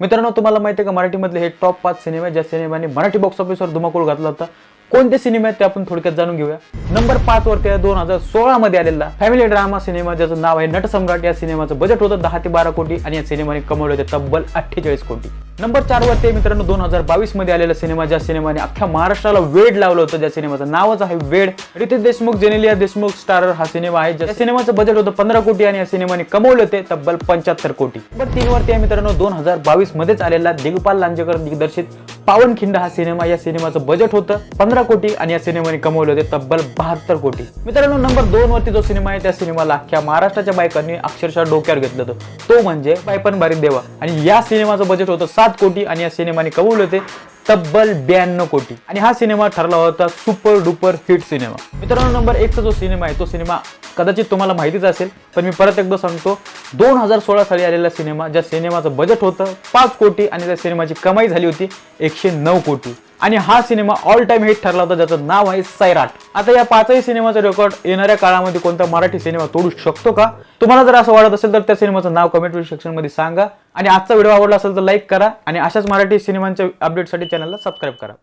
मित्रांनो, तुम्हाला माहिती आहे का मराठीमधले हे टॉप 5 सिनेमे ज्या सिनेमाने मराठी बॉक्स ऑफिसवर धुमाकूळ घातला होता. कोणते सिनेमे आहेत ते आपण थोडक्यात जाणून घेऊया. नंबर 5 वरती आहे 2016 मध्ये आलेला फॅमिली ड्रामा सिनेमा ज्याचं नाव आहे नटसम्राट. या सिनेमाचं बजेट होतं 10 ते 12 कोटी आणि या सिनेमाने कमवले होते तब्बल 48 कोटी. नंबर 4 वरती आहे मित्रांनो 2022 मध्ये आलेला सिनेमा ज्या सिनेमाने अख्ख्या महाराष्ट्राला वेड लावलं होतं. ज्या सिनेमाचं नावच आहे वेड. रितेश देशमुख, जेनेलिया देशमुख स्टारर हा सिनेमा आहे. या सिनेमाचं बजेट होतं 15 कोटी आणि या सिनेमाने कमवले होते तब्बल 75 कोटी. नंबर 3 वरती आहे मित्रांनो 2022 मध्येच आलेला दिग्पाल लांजेकर दिग्दर्शित पावनखिंड हा सिनेमा. या सिनेमाचं बजेट होतं 15 कोटी आणि या सिनेमाने कमवले होते तब्बल 72 कोटी. मित्रांनो, नंबर 2 वरती जो सिनेमा आहे त्या सिनेमाला अख्ख्या महाराष्ट्राच्या बायकांनी अक्षरशः डोक्यावर घेतलं होतं. तो म्हणजे बायपण बारीक देवा आणि या सिनेमाचं बजेट होतं 7 कोटी आणि या सिनेमाने कमवले होते तब्बल 92 कोटी. आणि हा सिनेमा ठरला होता सुपर डुपर हिट सिनेमा. मित्रांनो, नंबर 1 चा जो सिनेमा आहे तो सिनेमा कदाचित तुम्हाला माहितीच असेल, पण मी परत एकदा सांगतो. 2016 साली आलेला सिनेमा ज्या सिनेमाचं बजेट होतं 5 कोटी आणि त्या सिनेमाची कमाई झाली होती 109 कोटी. आणि हा सिनेमा ऑल टाइम हिट ठरला होता ज्याचं नाव आहे सैराट. आता या 5ही सिनेमाचा रेकॉर्ड येणाऱ्या काळामध्ये कोणता मराठी सिनेमा तोडू शकतो का? तुम्हाला जर असं वाटत असेल तर त्या सिनेमाचं नाव कमेंट सेक्शन मध्ये सांगा. आणि आजचा व्हिडिओ आवडला असेल तर लाईक करा आणि अशाच मराठी सिनेमांच्या अपडेटसाठी चॅनलला सबस्क्राईब करा.